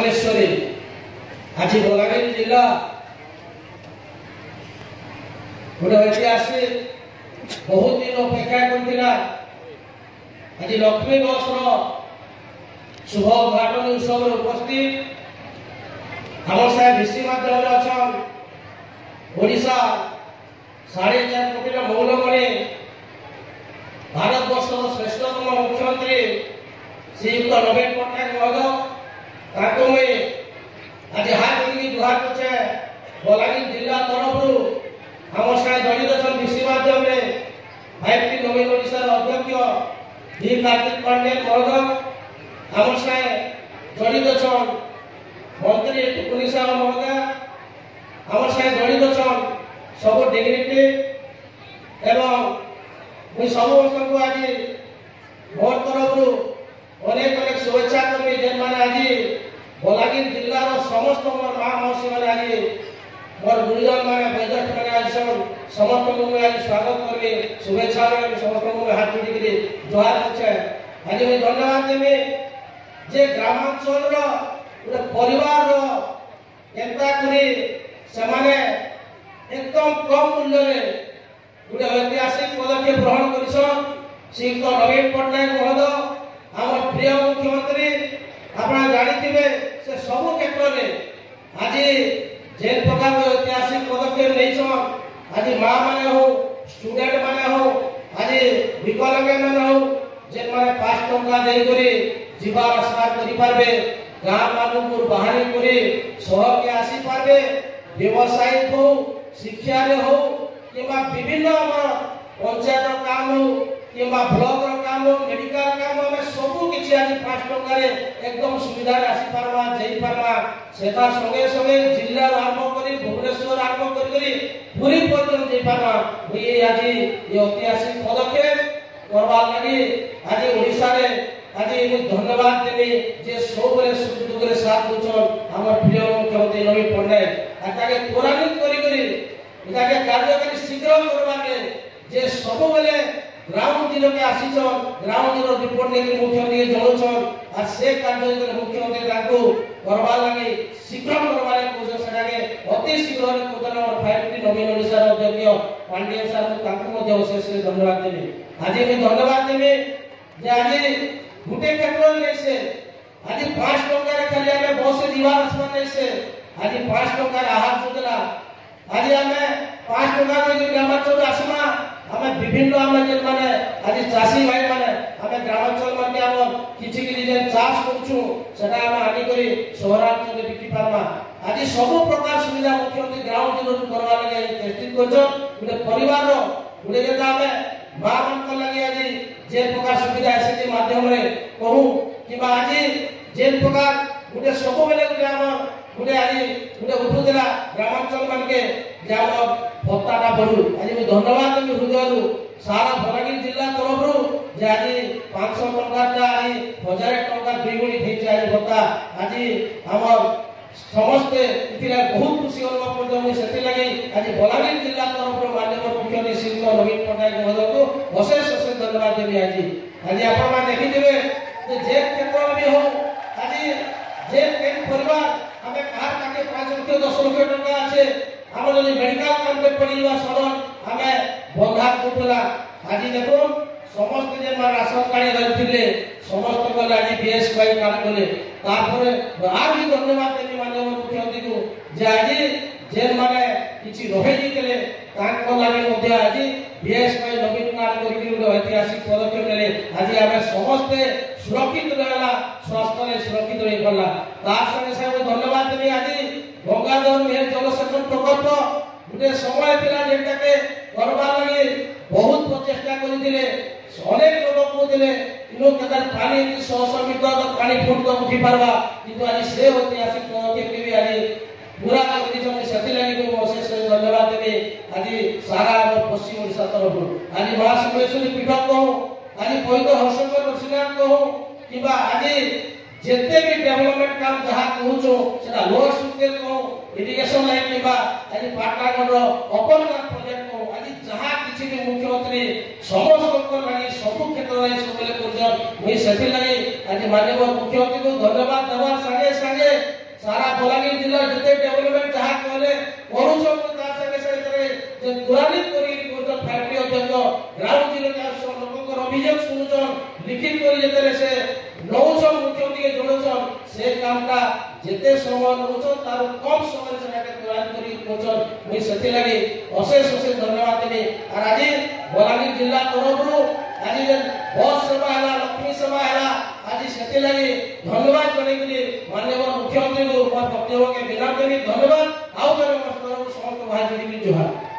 भुवनेश्वरी आज बलांगीर जिला गोटे ऐतिहासिक बहुत दिन अपेक्षा करथिला आज लक्ष्मी बस शुभ उद्घाटन उत्सव उपस्थित आम साहेब विशी माध्यम अच्छा ओडिशा 4.5 कोटी मौलमणि भारत वर्ष श्रेष्ठतम मुख्यमंत्री श्रीयुक्त नवीन पट्टनायक महोदय मुझे आज हाथ जोड़ी जुहार करछे बलांगीर जिला तरफ आम साहे जड़ित अच्छा विशी माध्यम 5टी नवीन ओडिशा अध्यक्ष डी कार्तिक पांडे महोदय आम साहे जड़ित अच्छा मंत्री टुकुनी साहब महोदय आम साहे जड़ित अच्छा सब डिग्निटी एवं मुझे सब आज मोर तरफ अनेक अनेक शुभेच्छा करी जेन मैंने आज बलांगीर जिलार समस्त मोर माँ मौसी मैंने आज मोर गुरुजन मैंने वैज्ञानिक मैंने आज समस्त मुझे आज स्वागत करी शुभेच्छा समस्त मुझे हाथ जोड़ी जुहार अच्छे आज मुझे धन्यवाद देवी जे ग्रामांचल गोटे परिवार एंता करी से एकदम कम मूल्य गोटे ऐतिहासिक पदक्षेप ग्रहण कर श्रीयुक्त नवीन पट्टनायक महोदय आम प्रिय मुख्यमंत्री आप जानी से सब क्षेत्र में आज जे प्रकार ऐतिहासिक पदक्षेप नहीं आज माँ मैंने हो स्टूडेंट मैंने हो आज विकलांग मैंने हो जे मैंने 5 टंका देकर जीवा आसरा करें गाँ मानू बाहरी कर सहर के आसी पारे व्यवसाय हो शिक्षा हो कि विभिन्न पंचायत काम हो कि ब्लॉक काम हो मेडिकल काम हो सबू किसी आज 5 टंका एकदम सुविधा आसी पार्मा जाई पार्मा सेता संगे संगे जिला आरंभ कर भुवनेश्वर आरंभ कर पूरी पर्यटन जाई पार्मा ये आज ये ऐतिहासिक पदक्षेप करवार लगी आज ओडिशा रे आज धन्यवाद देवी जे सब सुख दुख साथ दूचन आम प्रिय मुख्यमंत्री नवीन पट्टनायक आगे त्वरान्वित करी कार्यकारी शीघ्र करवाने जे सब बेले ग्राउंड जीरो के आसीचन ग्राउंड जीरो रिपोर्ट लेकर मुख्यमंत्री जणुछन आ से कार्य मुख्यमंत्री ताको करवा लगी शीघ्र करवा ले कोजो सडागे अति शीघ्र रे कोजन और 5टी नवीन ओडिशा अध्यक्ष पांड्या सर ताको मध्य अशेष धन्यवाद देबे आज मैं धन्यवाद देबे जे आज गुटे क्षेत्र ले से आज 5 टंका रे खाली हमें बस से दीवार आसमान नहीं से आज 5 टंका आहार योजना आज हमें 5 टंका दे ग्रामांचल आसमा हमें विभिन्न हमें जे माने आज चासी भाई माने हमें ग्रामांचल माने हम किछि कि जे चाष करछु सेटा हम आनी करी शहरांचल बिकी पारमा आज सब प्रकार सुविधा मुख्यमंत्री ग्राउंड जीरो करवा लगे चेष्टित करछो गुटे परिवार रो गुटे जेता हमें मां मन को लगे आज जे प्रकार सुविधा एसटी माध्यम रे कहू कि आज जे प्रकार गुटे सब बेले गुटे हम गुटे आज गुटे उठुला ग्रामांचल मान के जाम भत्ताटा बढ़ू आज मैं धन्यवाद देवी हृदय सारा बलांगीर जिला तरफ जे आज 500 टंका आज 1000 टंका 2 गुणी थी आज भत्ता आज हम समस्त इतिरा बहुत खुशी अनुभव करते मुझे सेति लगी आज बलांगीर जिला तरफ माननीय मुख्यमंत्री श्री नवीन पट्टनायक महोदय को अशेष अशेष धन्यवाद देवी आज आपण मान देखिथिबे जे क्षेत्र में हो आज जे केन परिवार हमें कार काटे 5 लाख 10 लाख टंका আছে हम जदि मेडिकल काम पे पड़ीवा सडन हमें बंधा कोटला आज देखो समस्त जे मार राशन कार्ड रहिथिले समस्त को आज बीएसवाई कार्ड कले तारपरे आर भी धन्यवाद देबी माननीय मुख्यमंत्री को जे आज जे माने किछि रहे जितले ताको लागि मध्ये आज बीएसवाई नवीन कार्ड करिकि ऐतिहासिक पदक्षेप लेले आज हमें समस्त सुरक्षित रहला स्वास्थ्य रे सुरक्षित रही पड़ला तार संगे संगे धन्यवाद देबी आज गंगाधर मेहर जलसेचन प्रकल्प गोटे समय थिला जेटा के करबा लागि बहुत प्रचेष्टा करिथिले अनेक लोक कहते इनो कदार पानी 100 मीटर पानी फुट तो उठी पारबा किंतु आज से ऐतिहासिक पदक्षेप भी आज पूरा कर जो सेति लागि को अशेष धन्यवाद देबे आज सारा पश्चिम ओडिशा तरफ आज महासमेश्वरी पीठ को आज पवित्र हर्षंकर नरसिंहनाथ को किबा आज जेते भी डेवलपमेंट काम जहाँ कहूँ सेटा लोअर सुकेल को इरिगेशन लाइन किबा आज पाटनागढ़ रो अपरनाथ प्रोजेक्ट को आज जहाँ किसी भी मुख्यमंत्री समस्त को लागि सब क्षेत्र रे सबले करजन मुई सेति लागि आज माननीय मुख्यमंत्री को धन्यवाद देवार संगे संगे सारा बलांगीर जिला जिते डेवलपमेंट जहाँ कहले करूछन ता संगे संगे जे तुरानित करी कोटा फैक्ट्री अध्यक्ष ग्राउंड जीरो का लोककर अभियोग सुनुछन लिखित करी जेते से नौछन मुख्यमंत्री के जोड़छन से कामटा जेते समय नौछन तार कम समय से के तुरानित करी कोछन मुई सती लागि अशेष अशेष धन्यवाद देनी और आज बलांगीर जिला तरफरु आज बस सेवा है लक्ष्मी सेवा है आज से लगे धन्यवाद जन माननीय मुख्यमंत्री को वक्तव्य के बिना धन्यवाद आउ जन समस्त भाई जोड़ी जुहार।